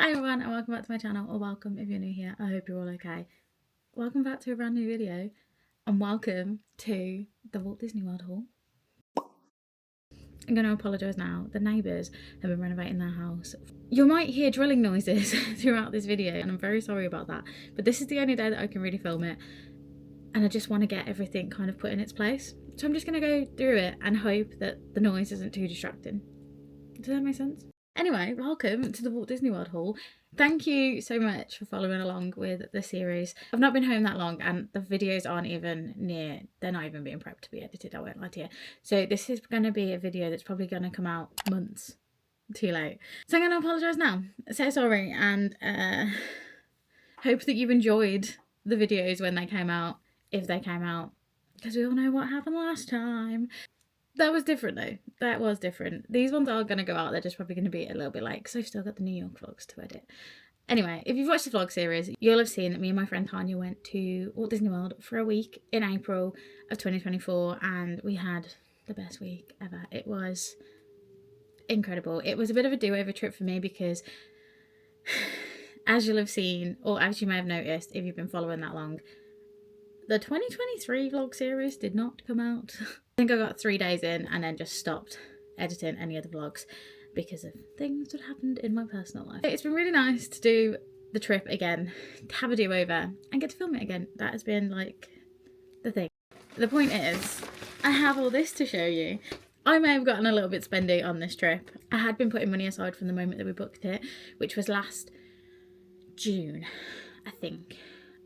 Hi everyone and welcome back to my channel, or welcome if you're new here. I hope you're all okay. Welcome back to a brand new video and welcome to the Walt Disney World Haul. I'm going to apologise now. The neighbours have been renovating their house. You might hear drilling noises throughout this video and I'm very sorry about that, but this is the only day that I can really film it and I just want to get everything kind of put in its place. So I'm just going to go through it and hope that the noise isn't too distracting. Does that make sense? Anyway, welcome to the Walt Disney World Haul. Thank you so much for following along with the series. I've not been home that long and the videos aren't even they're not even being prepped to be edited, I won't lie to you. So this is going to be a video that's probably going to come out months too late. So I'm going to apologise now. So sorry and hope that you enjoyed the videos when they came out, if they came out, because we all know what happened last time. That was different though. That was different. These ones are going to go out. They're just probably going to be a little bit late because I've still got the New York vlogs to edit. Anyway, if you've watched the vlog series, you'll have seen that me and my friend Tarnya went to Walt Disney World for a week in April of 2024 and we had the best week ever. It was incredible. It was a bit of a do-over trip for me because as you'll have seen, or as you may have noticed if you've been following that long, the 2023 vlog series did not come out. I think I got 3 days in and then just stopped editing any other vlogs because of things that happened in my personal life. It's been really nice to do the trip again, to have a do-over and get to film it again. That has been like the thing. The point is, I have all this to show you. I may have gotten a little bit spendy on this trip. I had been putting money aside from the moment that we booked it, which was last June, I think.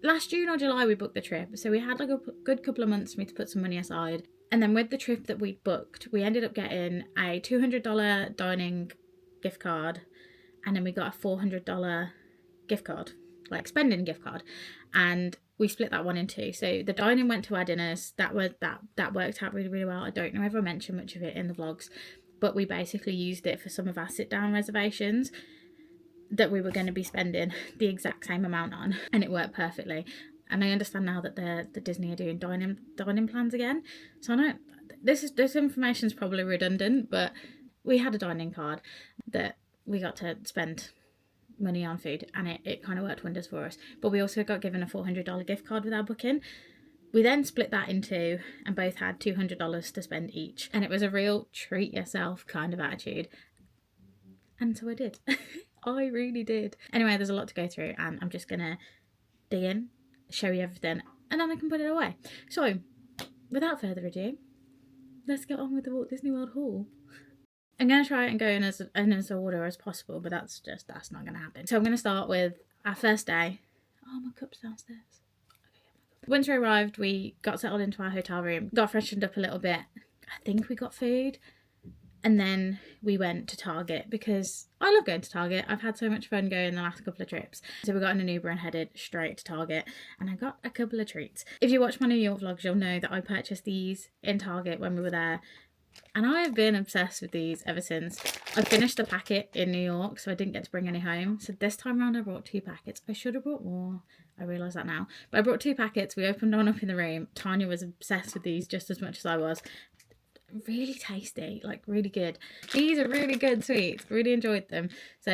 Last June or July we booked the trip, so we had like a good couple of months for me to put some money aside. And then with the trip that we booked, we ended up getting a $200 dining gift card, and then we got a $400 gift card, like spending gift card, and we split that one in two. So the dining went to our dinners. That worked out really well. I don't know if I mentioned much of it in the vlogs, but we basically used it for some of our sit-down reservations that we were going to be spending the exact same amount on, and it worked perfectly. And I understand now that the Disney are doing dining plans again, so I know this information is probably redundant, but we had a dining card that we got to spend money on food and it kind of worked wonders for us. But we also got given a $400 gift card with our booking. We then split that in two and both had $200 to spend each, and it was a real treat yourself kind of attitude, and so I did. I really did. Anyway, there's a lot to go through and I'm just gonna dig in, show you everything, and then I can put it away. So without further ado, let's get on with the Walt Disney World Haul. I'm gonna try and go in as order as possible, but that's not gonna happen. So I'm gonna start with our first day. Oh, my cup's downstairs. Okay, once we arrived, we got settled into our hotel room, got freshened up a little bit. I think we got food. And then we went to Target because I love going to Target. I've had so much fun going the last couple of trips. So we got in an Uber and headed straight to Target, and I got a couple of treats. If you watch my New York vlogs, you'll know that I purchased these in Target when we were there, and I have been obsessed with these ever since. I finished the packet in New York, so I didn't get to bring any home. So this time around I brought 2 packets. I should have brought more. I realise that now. But I brought 2 packets. We opened one up in the room. Tarnya was obsessed with these just as much as I was. Really tasty, like really good. These are really good sweets, really enjoyed them, so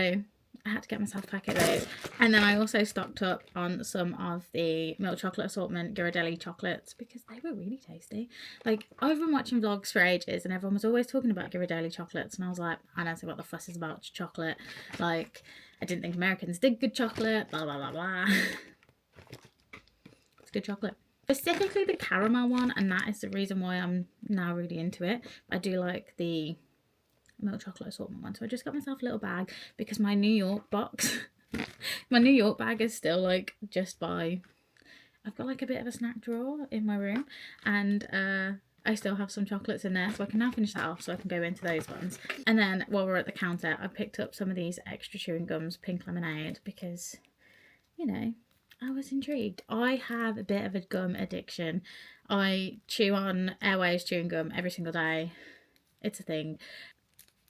I had to get myself a packet of those. And then I also stocked up on some of the milk chocolate assortment Ghirardelli chocolates because they were really tasty. Like, I've been watching vlogs for ages and everyone was always talking about Ghirardelli chocolates, and I was like, I don't see what the fuss is about chocolate. Like, I didn't think Americans did good chocolate, blah blah blah blah. It's good chocolate. Specifically the caramel one, and that is the reason why I'm now really into it. I do like the milk chocolate assortment one, so I just got myself a little bag because my New York box my New York bag is still like just by, I've got like a bit of a snack drawer in my room, and I still have some chocolates in there, so I can now finish that off so I can go into those ones. And then while we're at the counter, I picked up some of these extra chewing gums, pink lemonade, because, you know, I was intrigued. I have a bit of a gum addiction. I chew on Airways chewing gum every single day. It's a thing.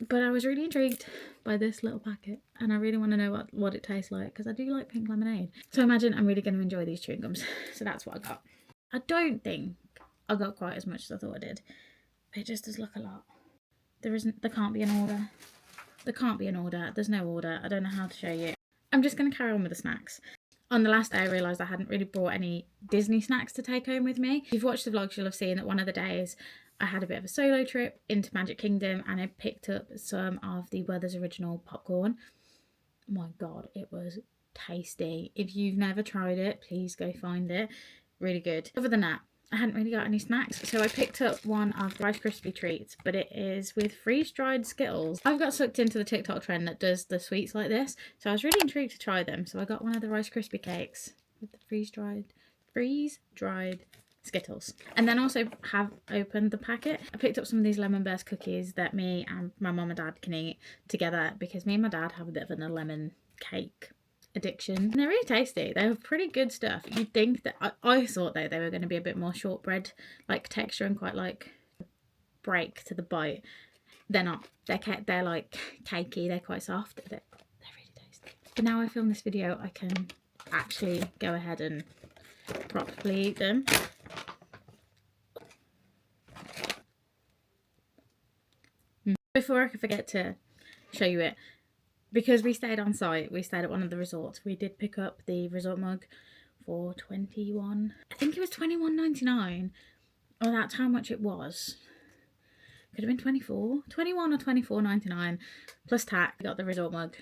But I was really intrigued by this little packet, and I really want to know what it tastes like because I do like pink lemonade. So I imagine I'm really going to enjoy these chewing gums. So that's what I got. I don't think I got quite as much as I thought I did. But it just does look a lot. There can't be an order. There can't be an order. There's no order. I don't know how to show you. I'm just going to carry on with the snacks. On the last day, I realised I hadn't really brought any Disney snacks to take home with me. If you've watched the vlogs, you'll have seen that one of the days I had a bit of a solo trip into Magic Kingdom and I picked up some of the Werther's Original popcorn. My God, it was tasty. If you've never tried it, please go find it. Really good. Other than that, I hadn't really got any snacks, so I picked up one of the Rice Krispie treats, but it is with freeze-dried Skittles. I've got sucked into the TikTok trend that does the sweets like this, so I was really intrigued to try them. So I got one of the Rice Krispie cakes with the freeze-dried Skittles. And then also have opened the packet. I picked up some of these lemon burst cookies that me and my mum and dad can eat together, because me and my dad have a bit of a lemon cake addiction. And they're really tasty. They were pretty good stuff. You'd think that I thought though they were going to be a bit more shortbread like texture and quite like break to the bite. They're not. They're like cakey. They're quite soft. They're really tasty. But now I film this video, I can actually go ahead and properly eat them. Before I forget to show you it, because we stayed on site, we stayed at one of the resorts, we did pick up the resort mug for $21. I think it was $21.99. Or that's how much it was. Could have been $21 or $24.99 plus tax. We got the resort mug.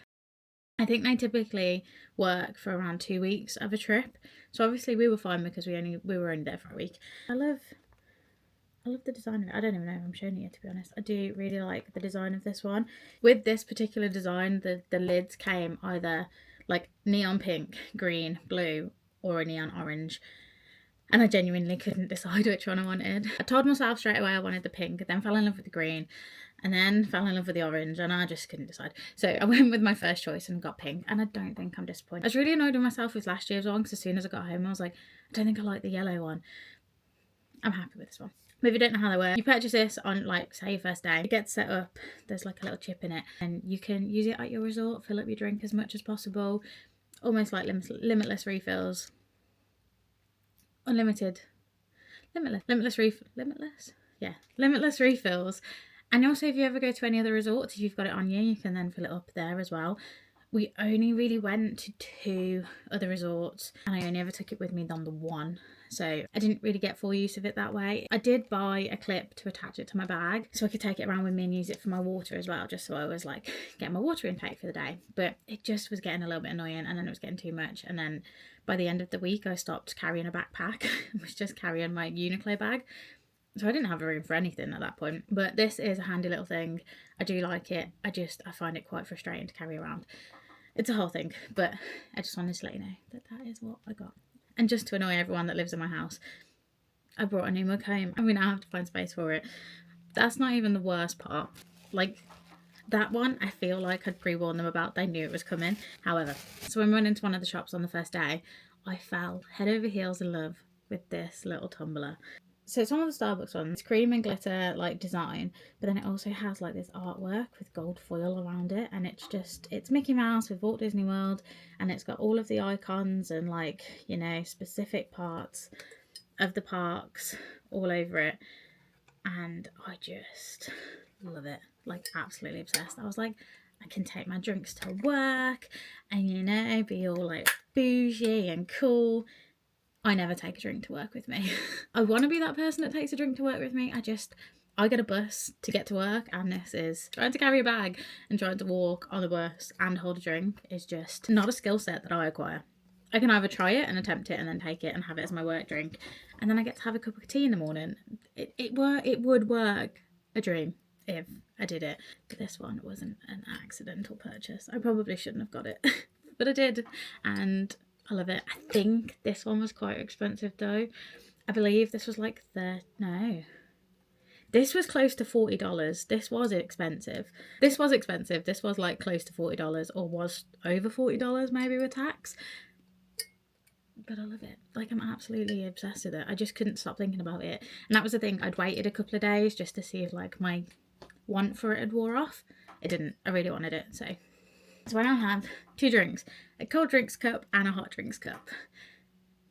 I think they typically work for around 2 weeks of a trip. So obviously we were fine because we were only there for a week. I love the design of it. I don't even know if I'm showing it, to be honest. I do really like the design of this one. With this particular design, the lids came either like neon pink, green, blue, or a neon orange. And I genuinely couldn't decide which one I wanted. I told myself straight away I wanted the pink, then fell in love with the green, and then fell in love with the orange, and I just couldn't decide. So I went with my first choice and got pink, and I don't think I'm disappointed. I was really annoyed with myself with last year's one, because as soon as I got home I was like, I don't think I like the yellow one. I'm happy with this one. But if you don't know how they work, you purchase this on, like, say your first day. It gets set up, there's like a little chip in it, and you can use it at your resort, fill up your drink as much as possible, almost like limitless refills. Limitless refills. And also, if you ever go to any other resorts, if you've got it on you can then fill it up there as well. We only really went to 2 other resorts, and I only ever took it with me on the one, so I didn't really get full use of it that way. I did buy a clip to attach it to my bag so I could take it around with me and use it for my water as well, just so I was like getting my water intake for the day. But it just was getting a little bit annoying, and then it was getting too much, and then by the end of the week I stopped carrying a backpack and was just carrying my Uniqlo bag. So I didn't have room for anything at that point. But this is a handy little thing. I do like it. I find it quite frustrating to carry around. It's a whole thing, but I just wanted to let you know that that is what I got. And just to annoy everyone that lives in my house, I brought a new mug home, and we now have to find space for it. That's not even the worst part. Like, that one, I feel like I'd pre-warned them about. They knew it was coming. However, so when we went into one of the shops on the first day, I fell head over heels in love with this little tumbler. So it's one of the Starbucks ones. It's cream and glitter like design, but then it also has like this artwork with gold foil around it, and it's Mickey Mouse with Walt Disney World, and it's got all of the icons and, like, you know, specific parts of the parks all over it, and I just love it. Like, absolutely obsessed. I was like, I can take my drinks to work and, you know, be all like bougie and cool. I never take a drink to work with me. I want to be that person that takes a drink to work with me. I get a bus to get to work, and this is trying to carry a bag and trying to walk on the bus and hold a drink is just not a skill set that I acquire. I can either try it and attempt it and then take it and have it as my work drink, and then I get to have a cup of tea in the morning. It would work a dream if I did it. But this one wasn't an accidental purchase. I probably shouldn't have got it, but I did, and I love it. I think this one was quite expensive though. I believe this was like this was close to $40. This was expensive. This was like close to $40, or was over $40 maybe with tax. But I love it. Like, I'm absolutely obsessed with it. I just couldn't stop thinking about it. And that was the thing. I'd waited a couple of days just to see if like my want for it had wore off. It didn't. I really wanted it, so I now have 2 drinks, a cold drinks cup and a hot drinks cup.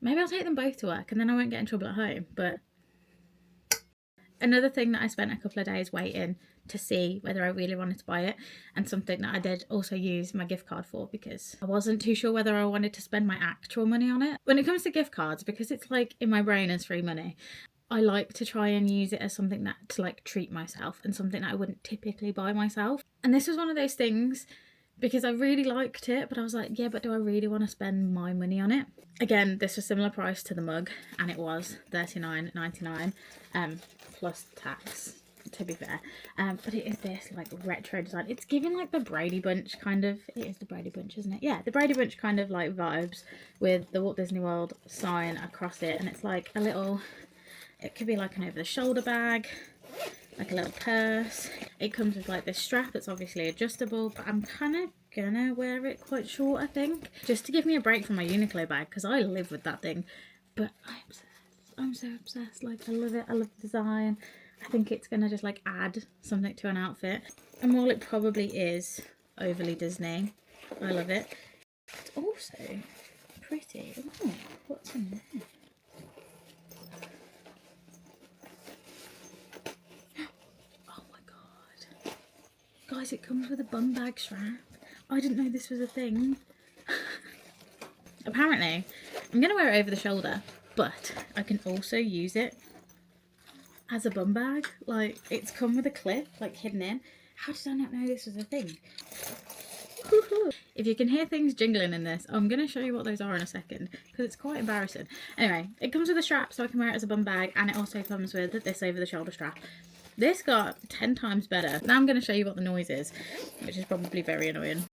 Maybe I'll take them both to work and then I won't get in trouble at home, but Another thing that I spent a couple of days waiting to see whether I really wanted to buy it, and something that I did also use my gift card for, because I wasn't too sure whether I wanted to spend my actual money on it. When it comes to gift cards, because it's like in my brain as free money, I like to try and use it as something that to like treat myself, and something that I wouldn't typically buy myself. And this was one of those things, because I really liked it, but I was like, yeah, but do I really want to spend my money on it? Again, this was similar price to the mug, and it was $39.99 plus tax, to be fair. But it is this like retro design. It's giving like the Brady Bunch kind of, it is the Brady Bunch, isn't it? Yeah, the Brady Bunch kind of like vibes, with the Walt Disney World sign across it, and it's like a little, it could be like an over the shoulder bag, like a little purse. It comes with like this strap that's obviously adjustable, but I'm kind of gonna wear it quite short, I think, just to give me a break from my Uniqlo bag, because I live with that thing. But I'm obsessed. I'm so obsessed. Like, I love it. I love the design. I think it's gonna just like add something to an outfit, and while it probably is overly Disney, I love it. It's also pretty. Ooh, what's in there? Guys, it comes with a bum bag strap. I didn't know this was a thing. Apparently, I'm going to wear it over the shoulder, but I can also use it as a bum bag. Like, it's come with a clip, like, hidden in. How did I not know this was a thing? If you can hear things jingling in this, I'm going to show you what those are in a second, because it's quite embarrassing. Anyway, it comes with a strap, so I can wear it as a bum bag, and it also comes with this over the shoulder strap. This got 10 times better. Now I'm going to show you what the noise is, which is probably very annoying.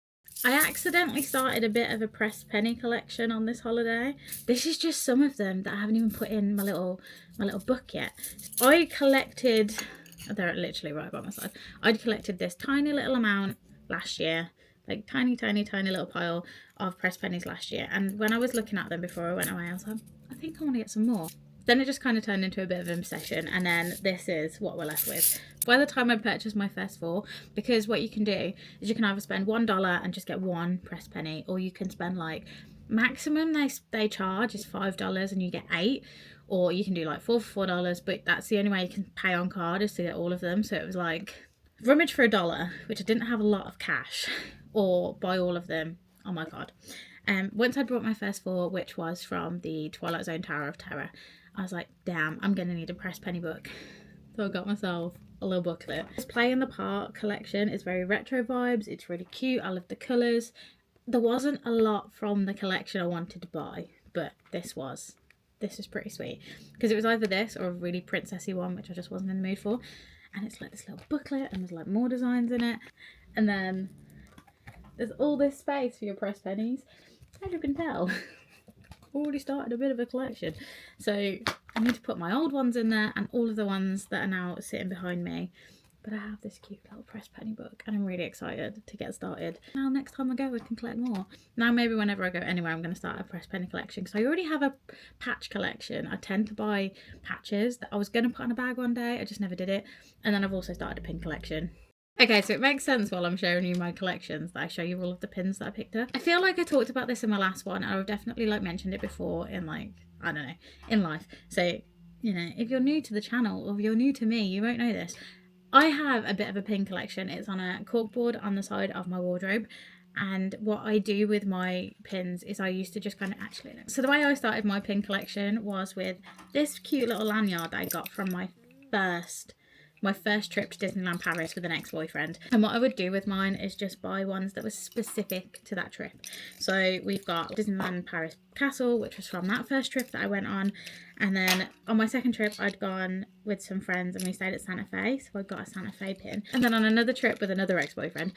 I accidentally started a bit of a pressed penny collection on this holiday. This is just some of them that I haven't even put in my little book yet. I collected, they're literally right by my side. I'd collected this tiny little amount last year, like tiny little pile of pressed pennies last year. And when I was looking at them before I went away, I was like, I think I want to get some more. Then it just kind of turned into a bit of an obsession, and then this is what we're left with. By the time I purchased my first 4, because what you can do is you can either spend $1 and just get 1 pressed penny, or you can spend like, maximum they charge is $5 and you get 8, or you can do like 4 for $4, but that's the only way you can pay on card, is to get all of them. So it was like rummage for $1, which I didn't have a lot of cash, or buy all of them. Oh my god. Once I bought my first 4, which was from the Twilight Zone Tower of Terror, I was like, damn, I'm gonna need a pressed penny book. So I got myself a little booklet. This Play in the Park collection is very retro vibes. It's really cute. I love the colours. There wasn't a lot from the collection I wanted to buy, but this was pretty sweet, because it was either this or a really princessy one, which I just wasn't in the mood for. And it's like this little booklet, and there's like more designs in it, and then there's all this space for your pressed pennies. As you can tell, already started a bit of a collection. So I need to put my old ones in there, and all of the ones that are now sitting behind me. But I have this cute little pressed penny book, and I'm really excited to get started. Now next time I go, I can collect more. Now maybe whenever I go anywhere, I'm going to start a pressed penny collection, because I already have a patch collection. I tend to buy patches that I was going to put in a bag one day. I just never did it. And then I've also started a pin collection. Okay, so it makes sense while I'm showing you my collections that I show you all of the pins that I picked up. I feel like I talked about this in my last one, and I've definitely like mentioned it before in like, I don't know, in life. So, you know, if you're new to the channel, or if you're new to me, you won't know this. I have a bit of a pin collection. It's on a corkboard on the side of my wardrobe. And what I do with my pins is I used to just kind of so the way I started my pin collection was with this cute little lanyard that I got from my first trip to Disneyland Paris with an ex-boyfriend. And what I would do with mine is just buy ones that were specific to that trip. So we've got Disneyland Paris Castle, which was from that first trip that I went on. And then on my second trip, I'd gone with some friends and we stayed at Santa Fe. So I got a Santa Fe pin. And then on another trip with another ex-boyfriend,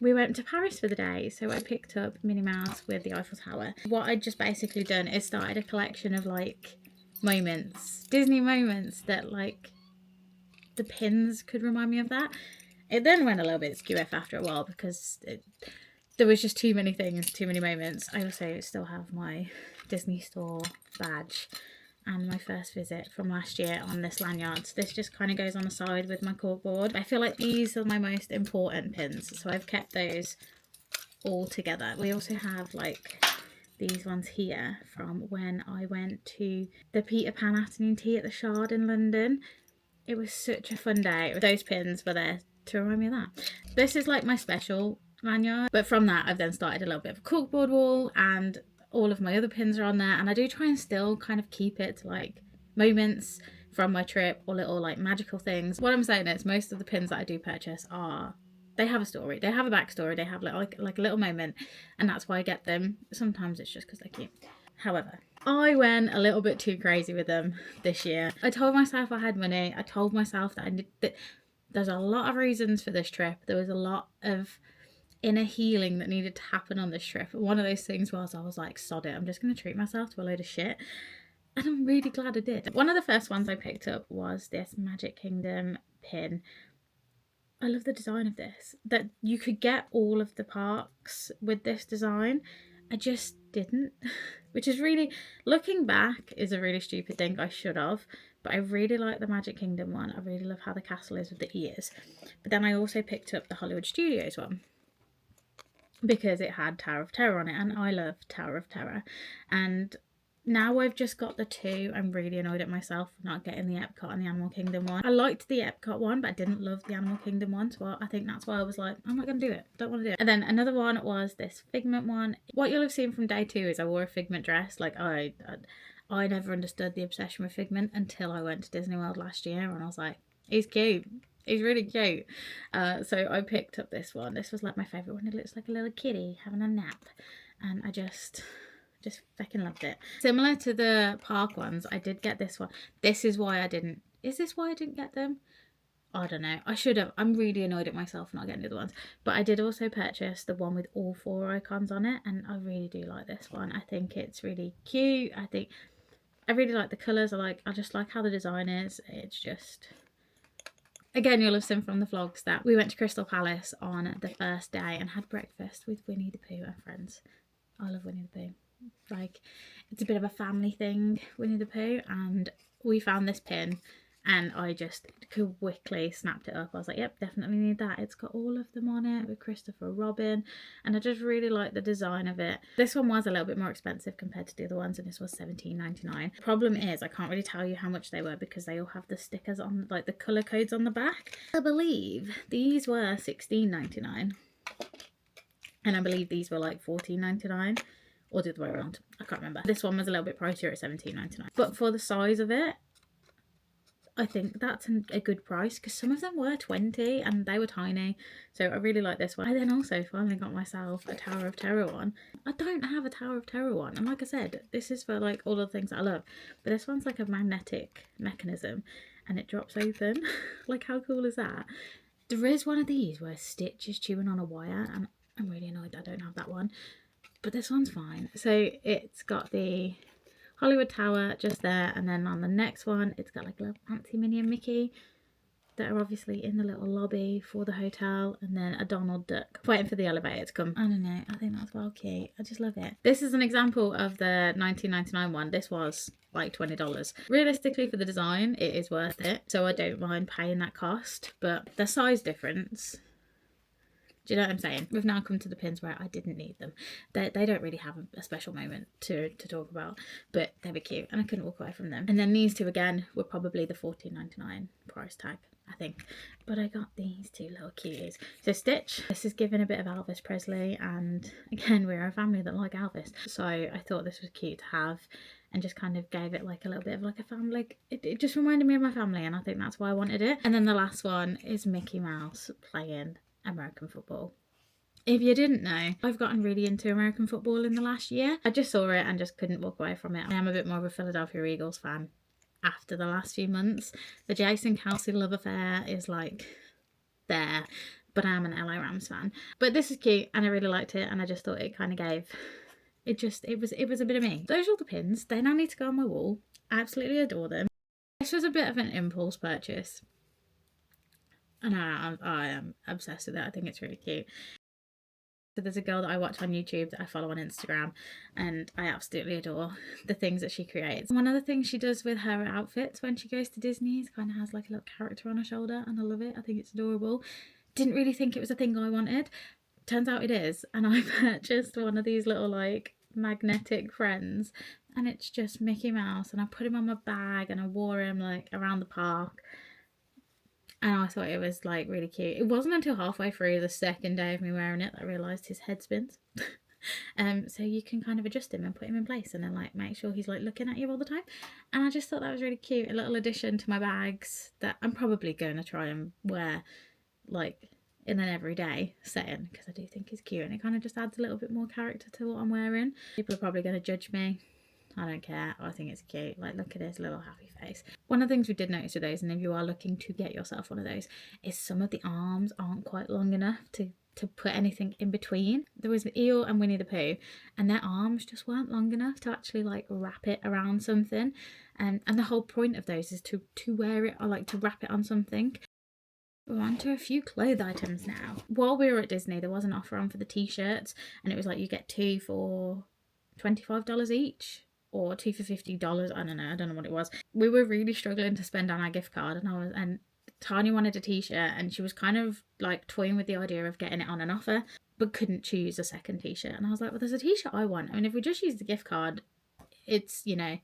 we went to Paris for the day. So I picked up Minnie Mouse with the Eiffel Tower. What I'd just basically done is started a collection of like moments, Disney moments that like the pins could remind me of that. It then went a little bit skew after a while, because there was just too many things, too many moments. I also still have my Disney Store badge and my first visit from last year on this lanyard. So this just kind of goes on the side with my corkboard. I feel like these are my most important pins, so I've kept those all together. We also have like these ones here from when I went to the Peter Pan afternoon tea at the Shard in London. it was such a fun day. Those pins were there to remind me of that. This is like my special lanyard, but from that I've then started a little bit of a corkboard wall, and all of my other pins are on there, and I do try and still kind of keep it to like moments from my trip or little like magical things. What I'm saying is most of the pins that I do purchase are, they have a story, they have a backstory, they have like a little moment, and that's why I get them. Sometimes it's just because they're cute. However, I went a little bit too crazy with them this year. I told myself I had money. I told myself that I need that. There's a lot of reasons for this trip. There was a lot of inner healing that needed to happen on this trip. One of those things was I was like, sod it, I'm just going to treat myself to a load of shit. And I'm really glad I did. One of the first ones I picked up was this Magic Kingdom pin. I love the design of this. That you could get all of the parks with this design. I just didn't. Which is really, looking back, is a really stupid thing. I should have. But I really like the Magic Kingdom one. I really love how the castle is with the ears. But then I also picked up the Hollywood Studios one, because it had Tower of Terror on it, and I love Tower of Terror. And now I've just got the two. I'm really annoyed at myself for not getting the Epcot and the Animal Kingdom one. I liked the Epcot one, but I didn't love the Animal Kingdom one, so I think that's why I was like, I'm not going to do it. Don't want to do it. And then another one was this Figment one. What you'll have seen from day 2 is I wore a Figment dress. Like, I never understood the obsession with Figment until I went to Disney World last year, and I was like, he's cute. He's really cute. So I picked up this one. This was like my favourite one. It looks like a little kitty having a nap. And I just fucking loved it. Similar to the park ones, I did get this one. This is why I didn't. Is this why I didn't get them? I don't know. I should have. I'm really annoyed at myself for not getting the other ones. But I did also purchase the one with all 4 icons on it. And I really do like this one. I think it's really cute. I really like the colours. I just like how the design is. It's just... Again, you'll have seen from the vlogs that we went to Crystal Palace on the first day and had breakfast with Winnie the Pooh and friends. I love Winnie the Pooh. Like, it's a bit of a family thing, Winnie the Pooh, and we found this pin and I just quickly snapped it up. I was like, yep, definitely need that. It's got all of them on it with Christopher Robin, and I just really like the design of it. This one was a little bit more expensive compared to the other ones, and this was $17.99. Problem is, I can't really tell you how much they were because they all have the stickers on, like the colour codes on the back. I believe these were $16.99, and I believe these were like $14.99. Or the other way around, I can't remember. This one was a little bit pricier at $17.99. But for the size of it, I think that's a good price, because some of them were $20 and they were tiny. So I really like this one. I then also finally got myself a Tower of Terror one. I don't have a Tower of Terror one. And like I said, this is for like all the things that I love. But this one's like a magnetic mechanism and it drops open. Like, how cool is that? There is one of these where Stitch is chewing on a wire, and I'm really annoyed that I don't have that one. But this one's fine. So it's got the Hollywood Tower just there, and then on the next one it's got like a little fancy Minnie and Mickey that are obviously in the little lobby for the hotel, and then a Donald Duck waiting for the elevator to come. I don't know, I think that's well cute. I just love it. This is an example of the $19.99 one. This was like $20. Realistically, for the design it is worth it, so I don't mind paying that cost, but the size difference, do you know what I'm saying? We've now come to the pins where I didn't need them. They don't really have a special moment to talk about, but they were cute and I couldn't walk away from them. And then these two again were probably the $14.99 price tag, I think. But I got these two little cuties. So Stitch, this is giving a bit of Elvis Presley, and again, we're a family that like Elvis. So I thought this was cute to have, and just kind of gave it like a little bit of like a family, like it just reminded me of my family, and I think that's why I wanted it. And then the last one is Mickey Mouse playing American football. If you didn't know, I've gotten really into American football in the last year. I just saw it and just couldn't walk away from it. I am a bit more of a Philadelphia Eagles fan after the last few months. The Jason Kelsey love affair is like there, but I am an LA Rams fan. But this is cute and I really liked it, and I just thought it kind of gave, it was a bit of me. Those are all the pins. They now need to go on my wall. I absolutely adore them. This was a bit of an impulse purchase, and I am obsessed with it. I think it's really cute. So there's a girl that I watch on YouTube that I follow on Instagram, and I absolutely adore the things that she creates. One of the things she does with her outfits when she goes to Disney is kind of has like a little character on her shoulder, and I love it. I think it's adorable. Didn't really think it was a thing I wanted. Turns out it is, and I purchased one of these little like magnetic friends, and it's just Mickey Mouse, and I put him on my bag and I wore him like around the park. and I thought it was like really cute. It wasn't until halfway through the second day of me wearing it that I realised his head spins. So you can kind of adjust him and put him in place and then like make sure he's like looking at you all the time. And I just thought that was really cute. A little addition to my bags that I'm probably going to try and wear like in an everyday setting, because I do think it's cute and it kind of just adds a little bit more character to what I'm wearing. People are probably going to judge me. I don't care. I think it's cute. Like, look at his little happy face. One of the things we did notice with those, and if you are looking to get yourself one of those, is some of the arms aren't quite long enough to put anything in between. There was Eel and Winnie the Pooh, and their arms just weren't long enough to actually like wrap it around something. And the whole point of those is to wear it, or like to wrap it on something. We're on to a few clothes items now. While we were at Disney, there was an offer on for the t-shirts, and it was like you get 2 for $25 each, or 2 for $50. I don't know what it was. We were really struggling to spend on our gift card, and Tarnya wanted a t-shirt, and she was kind of like toying with the idea of getting it on an offer, but couldn't choose a second t-shirt. And I was like, well, there's a t-shirt I want. I mean, if we just use the gift card, it's, you know,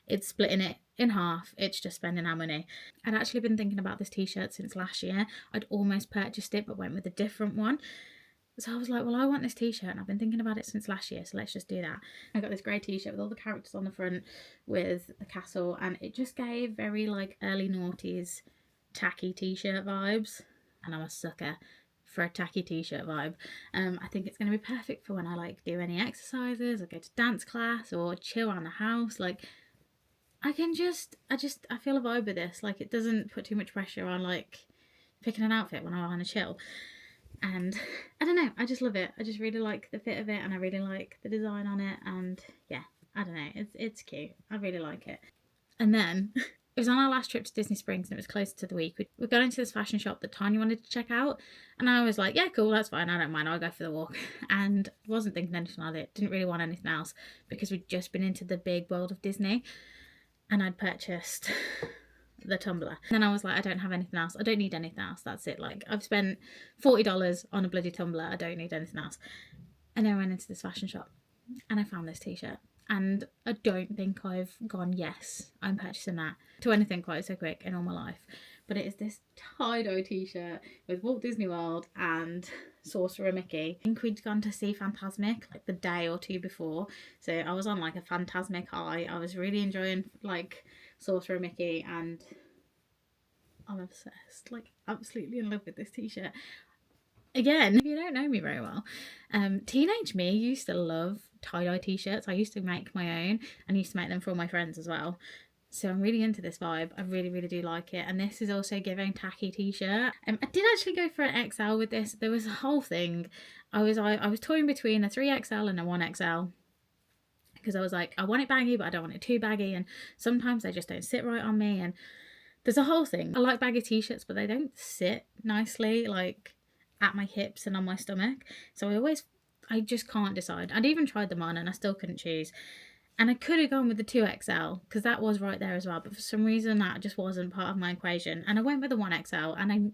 it's splitting it in half. It's just spending our money. I'd actually been thinking about this t-shirt since last year. I'd almost purchased it, but went with a different one. So I was like, well, I want this t-shirt, and I've been thinking about it since last year, so let's just do that. I got this grey t-shirt with all the characters on the front with the castle, and it just gave very like early noughties tacky t-shirt vibes, and I'm a sucker for a tacky t-shirt vibe. I think it's going to be perfect for when I like do any exercises or go to dance class or chill around the house. Like, I feel a vibe with this. Like, it doesn't put too much pressure on like picking an outfit when I want to chill. And I don't know, I just love it. I just really like the fit of it, and I really like the design on it, and yeah, I don't know, it's cute. I really like it. And then it was on our last trip to Disney Springs, and it was closer to the week. We got into this fashion shop that Tanya wanted to check out, and I was like, yeah, cool, that's fine, I don't mind, I'll go for the walk. And wasn't thinking anything of it, didn't really want anything else, because we'd just been into the big world of Disney, and I'd purchased the tumbler. And then I was like, I don't have anything else. I don't need anything else. That's it. Like, I've spent $40 on a bloody tumbler. I don't need anything else. And then I went into this fashion shop and I found this t-shirt. And I don't think I've gone, yes, I'm purchasing that to anything quite so quick in all my life. But it is this tie-dye t-shirt with Walt Disney World and Sorcerer Mickey. I think we'd gone to see Fantasmic like the day or two before. So I was on like a Fantasmic high. I was really enjoying like Sorcerer Mickey, and I'm obsessed, like absolutely in love with this t-shirt. Again, if you don't know me very well, teenage me used to love tie-dye t-shirts. I used to make my own and used to make them for all my friends as well. So I'm really into this vibe. I really, really do like it. And this is also giving tacky t-shirt. I did actually go for an XL with this. There was a whole thing. I was toying between a 3XL and a 1XL. Because I was like, I want it baggy, but I don't want it too baggy. And sometimes they just don't sit right on me. And there's a whole thing. I like baggy t-shirts, but they don't sit nicely, like at my hips and on my stomach. So I just can't decide. I'd even tried them on and I still couldn't choose. And I could have gone with the 2XL because that was right there as well. But for some reason, that just wasn't part of my equation. And I went with the 1XL, and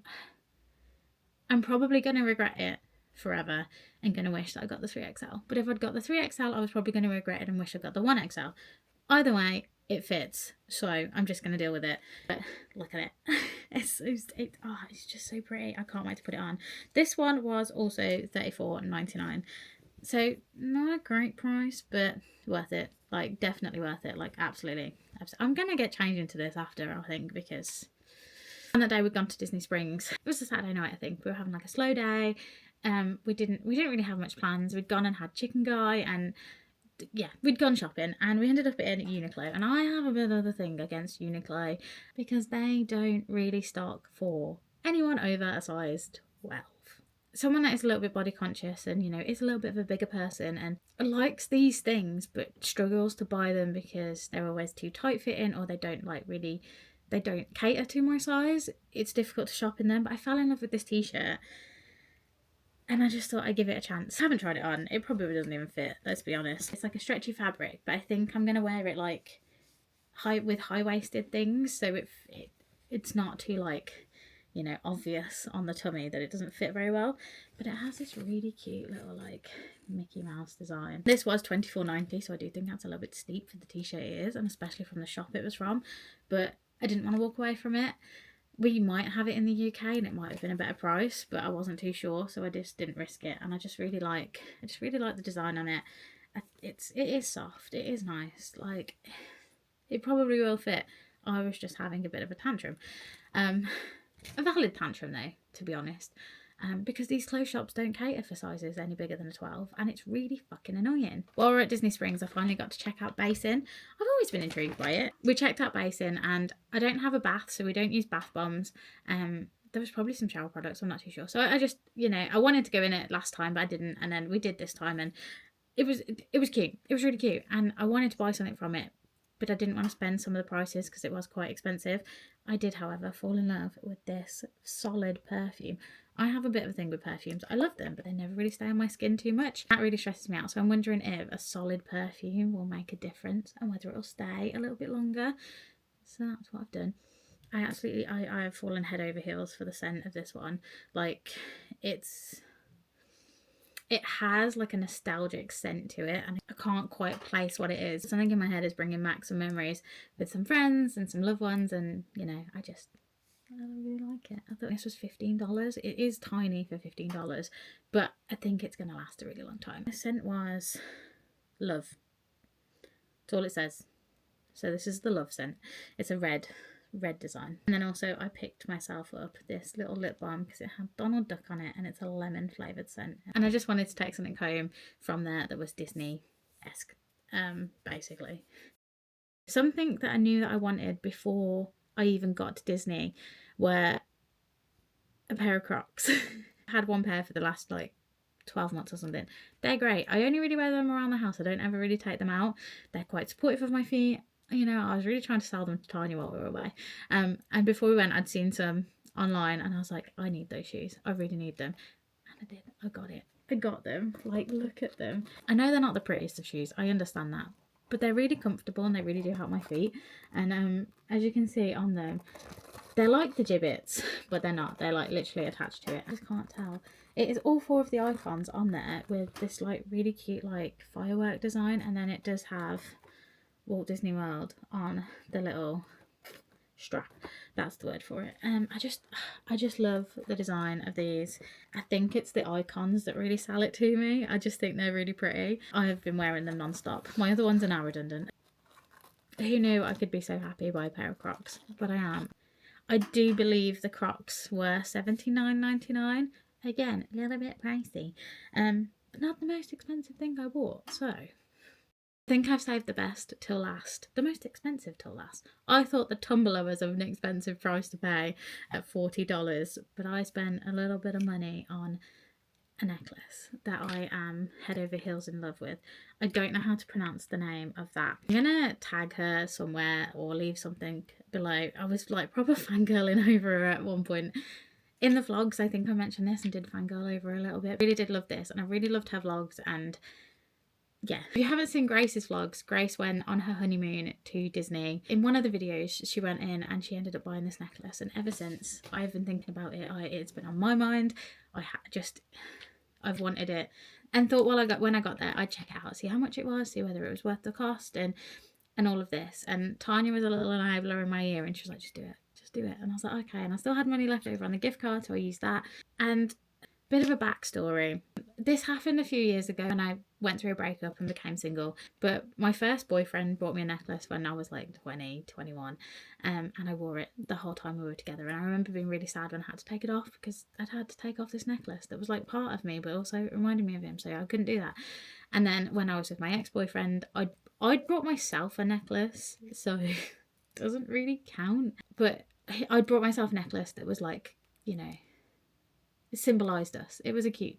I'm probably going to regret it forever and going to wish that I got the 3XL. But if I'd got the 3XL, I was probably going to regret it and wish I got the 1XL. Either way, it fits, so I'm just going to deal with it. But look at it. It's just so pretty. I can't wait to put it on. This one was also $34.99. So not a great price, but worth it. Like, definitely worth it. Like, absolutely. I'm going to get changed into this after, I think, because on that day we'd gone to Disney Springs. It was a Saturday night, I think. We were having like a slow day. We didn't really have much plans. We'd gone and had chicken guy, and yeah, we'd gone shopping, and we ended up in Uniqlo. And I have a bit of a thing against Uniqlo because they don't really stock for anyone over a size 12. Someone that is a little bit body conscious and, you know, is a little bit of a bigger person and likes these things but struggles to buy them because they're always too tight fitting, or they don't cater to my size. It's difficult to shop in them. But I fell in love with this t-shirt and I just thought I'd give it a chance. I haven't tried it on. It probably doesn't even fit, let's be honest. It's like a stretchy fabric, but I think I'm going to wear it like high-waisted things, so it's not too like, you know, obvious on the tummy that it doesn't fit very well. But it has this really cute little like Mickey Mouse design. This was $24.90, so I do think that's a little bit steep for the t-shirt it is, and especially from the shop it was from. But I didn't want to walk away from it. We might have it in the UK and it might have been a better price, but I wasn't too sure, so I just didn't risk it. And I just really like the design on it. It is soft, it is nice, like it probably will fit. I was just having a bit of a tantrum, a valid tantrum though, to be honest. Because these clothes shops don't cater for sizes any bigger than a 12, and it's really fucking annoying. While we're at Disney Springs, I finally got to check out Basin. I've always been intrigued by it. We checked out Basin, and I don't have a bath, so we don't use bath bombs. There was probably some shower products, I'm not too sure. So I just, you know, I wanted to go in it last time, but I didn't, and then we did this time, and it was cute. It was really cute, and I wanted to buy something from it, but I didn't want to spend some of the prices because it was quite expensive. I did, however, fall in love with this solid perfume. I have a bit of a thing with perfumes. I love them, but they never really stay on my skin too much. That really stresses me out. So I'm wondering if a solid perfume will make a difference and whether it'll stay a little bit longer. So that's what I've done. I have fallen head over heels for the scent of this one. Like, it has like a nostalgic scent to it, and I can't quite place what it is. Something in my head is bringing back some memories with some friends and some loved ones, and you know, I really like it. I thought this was $15. It is tiny for $15, but I think it's going to last a really long time. The scent was love. That's all it says. So this is the love scent. It's a red design. And then also I picked myself up this little lip balm because it had Donald Duck on it, and it's a lemon flavoured scent. And I just wanted to take something home from there that was Disney-esque, basically. Something that I knew that I wanted before I even got to Disney were a pair of Crocs. I had one pair for the last like 12 months or something. They're great. I only really wear them around the house. I don't ever really take them out. They're quite supportive of my feet. You know, I was really trying to sell them to Tarnya while we were away. And before we went, I'd seen some online and I was like, I need those shoes. I really need them. And I did. I got it. I got them. Like, look at them. I know they're not the prettiest of shoes. I understand that. But they're really comfortable and they really do help my feet. And as you can see on them, they're like the Jibbits, but they're not. They're like literally attached to it. I just can't tell. It is all 4 of the icons on there with this like really cute like firework design, and then it does have Walt Disney World on the little strap. That's the word for it. I just love the design of these. I think it's the icons that really sell it to me. I just think they're really pretty. I have been wearing them non-stop. My other ones are now redundant. Who knew I could be so happy by a pair of Crocs? But I am. I do believe the Crocs were $79.99. Again, a little bit pricey. But not the most expensive thing I bought, so I think I've saved the best till last. The most expensive till last. I thought the tumbler was an expensive price to pay at $40, but I spent a little bit of money on a necklace that I am head over heels in love with. I don't know how to pronounce the name of that. I'm gonna tag her somewhere or leave something below. I was like proper fangirling over her at one point. In the vlogs, I think I mentioned this and did fangirl over her a little bit. I really did love this, and I really loved her vlogs. And yeah, if you haven't seen Grace's vlogs, Grace went on her honeymoon to Disney. In one of the videos, she went in and she ended up buying this necklace, and ever since I've been thinking about it. It's been on my mind. I've wanted it, and thought when I got there, I'd check it out, see how much it was, see whether it was worth the cost, and all of this. And Tanya was a little enabler in my ear, and she was like, just do it. And I was like, okay. And I still had money left over on the gift card, so I used that. And bit of a backstory. This happened a few years ago when I went through a breakup and became single. But my first boyfriend bought me a necklace when I was like 20, 21. And I wore it the whole time we were together. And I remember being really sad when I had to take it off, because I'd had to take off this necklace that was like part of me, but also reminded me of him. So I couldn't do that. And then when I was with my ex-boyfriend, I'd brought myself a necklace. So it doesn't really count. But I'd brought myself a necklace that was like, you know, it symbolised us. It was a cute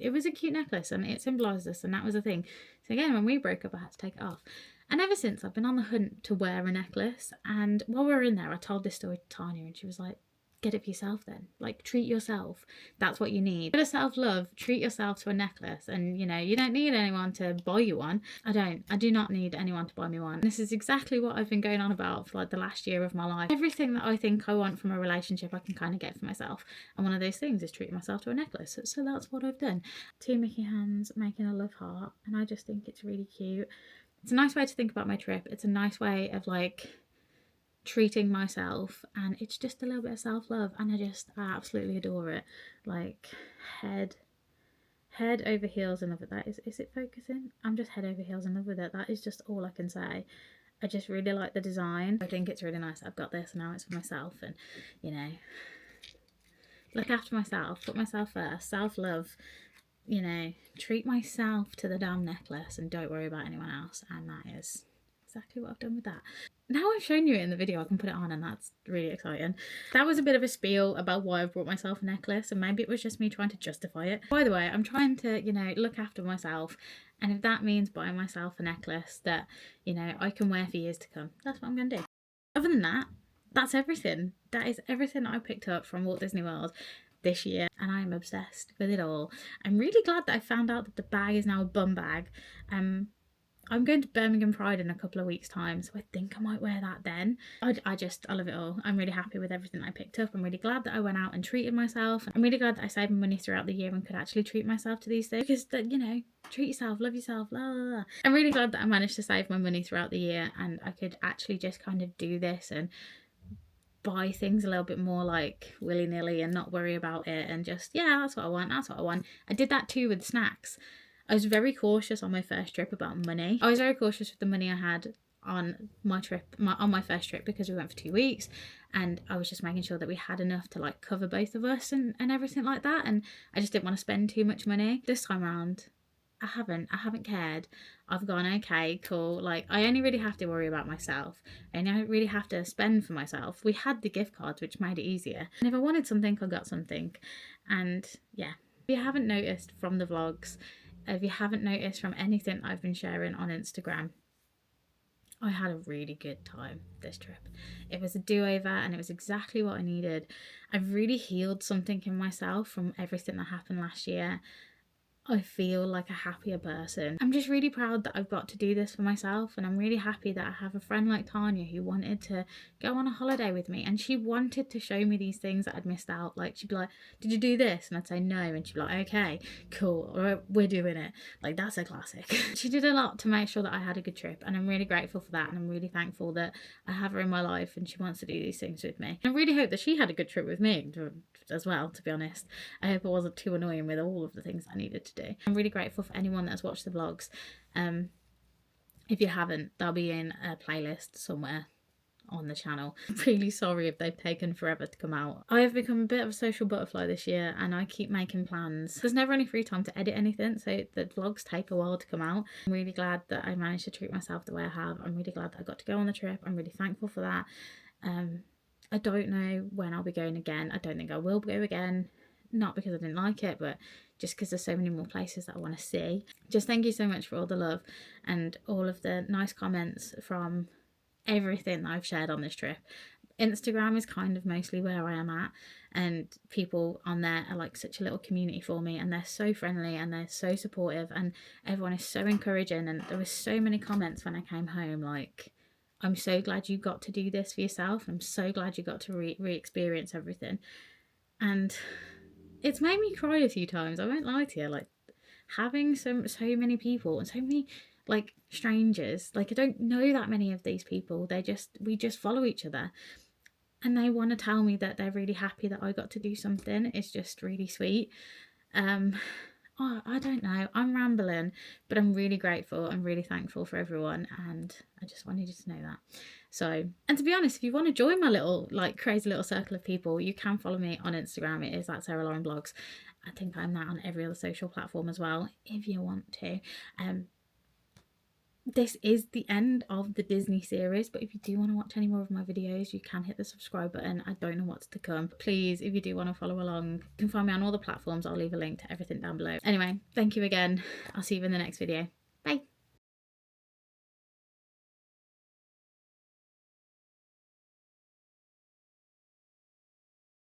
necklace, and it symbolised us, and that was the thing. So again, when we broke up, I had to take it off. And ever since, I've been on the hunt to wear a necklace. And while we were in there, I told this story to Tanya, and she was like, get it for yourself then. Like, treat yourself. That's what you need. Bit of self-love, treat yourself to a necklace. And, you know, you don't need anyone to buy you one. I do not need anyone to buy me one. This is exactly what I've been going on about for like the last year of my life. Everything that I think I want from a relationship, I can kind of get for myself. And one of those things is treating myself to a necklace. So that's what I've done. 2 Mickey hands making a love heart. And I just think it's really cute. It's a nice way to think about my trip. It's a nice way of like treating myself, and it's just a little bit of self-love, and I absolutely adore it. Like head over heels in love with that. Is it focusing? I'm just head over heels in love with it. That is just all I can say. I just really like the design. I think it's really nice. I've got this now, it's for myself, and you know, look after myself, put myself first, self-love, you know, treat myself to the damn necklace and don't worry about anyone else. And that is exactly what I've done with that. Now I've shown you it in the video, I can put it on, and that's really exciting. That was a bit of a spiel about why I've brought myself a necklace, and maybe it was just me trying to justify it. By the way, I'm trying to, you know, look after myself, and if that means buying myself a necklace that, you know, I can wear for years to come, that's what I'm going to do. Other than that, that's everything. That is everything I picked up from Walt Disney World this year, and I am obsessed with it all. I'm really glad that I found out that the bag is now a bum bag. I'm going to Birmingham Pride in a couple of weeks' time, so I think I might wear that then. I love it all. I'm really happy with everything I picked up. I'm really glad that I went out and treated myself. I'm really glad that I saved money throughout the year and could actually treat myself to these things, because, you know, treat yourself, love yourself, la la la. I'm really glad that I managed to save my money throughout the year, and I could actually just kind of do this and buy things a little bit more like willy-nilly and not worry about it, and just, yeah, that's what I want, that's what I want. I did that too with snacks. I was very cautious on my first trip about money. I was very cautious with the money I had on my trip, on my first trip, because we went for 2 weeks, and I was just making sure that we had enough to like cover both of us and everything like that, and I just didn't want to spend too much money. This time around, I haven't cared. I've gone, okay, cool. Like, I only really have to worry about myself. I only really have to spend for myself. We had the gift cards, which made it easier. And if I wanted something, I got something. And yeah, if you haven't noticed from the vlogs, if you haven't noticed from anything I've been sharing on Instagram, I had a really good time this trip. It was a do-over, and it was exactly what I needed. I've really healed something in myself from everything that happened last year. I feel like a happier person. I'm just really proud that I've got to do this for myself, and I'm really happy that I have a friend like Tarnya who wanted to go on a holiday with me, and she wanted to show me these things that I'd missed out. Like, she'd be like, did you do this? And I'd say no, and she'd be like, okay, cool, we're doing it. Like, that's a classic. She did a lot to make sure that I had a good trip, and I'm really grateful for that, and I'm really thankful that I have her in my life and she wants to do these things with me. I really hope that she had a good trip with me as well, to be honest. I hope I wasn't too annoying with all of the things I needed to do. I'm really grateful for anyone that's watched the vlogs. If you haven't, they'll be in a playlist somewhere on the channel. I'm really sorry if they've taken forever to come out. I have become a bit of a social butterfly this year, and I keep making plans. There's never any free time to edit anything, so the vlogs take a while to come out. I'm really glad that I managed to treat myself the way I have. I'm really glad that I got to go on the trip. I'm really thankful for that. I don't know when I'll be going again. I don't think I will go again. Not because I didn't like it, but just because there's so many more places that I want to see. Just thank you so much for all the love and all of the nice comments from everything that I've shared on this trip. Instagram is kind of mostly where I am at, and people on there are like such a little community for me, and they're so friendly and they're so supportive, and everyone is so encouraging. And there were so many comments when I came home like, I'm so glad you got to do this for yourself. I'm so glad you got to re-experience everything. And it's made me cry a few times, I won't lie to you. Like, having so many people and so many like strangers, like I don't know that many of these people, we just follow each other, and they want to tell me that they're really happy that I got to do something. It's just really sweet. Oh, I don't know, I'm rambling, but I'm really grateful. I'm really thankful for everyone, and I just wanted you to know that. So, and to be honest, if you want to join my little like crazy little circle of people, you can follow me on Instagram. It is at Sarah Lauren Blogs. I think I'm that on every other social platform as well, if you want to. This is the end of the Disney series, but if you do want to watch any more of my videos, you can hit the subscribe button. I don't know what's to come. Please, if you do want to follow along, you can find me on all the platforms. I'll leave a link to everything down below. Anyway, thank you again. I'll see you in the next video.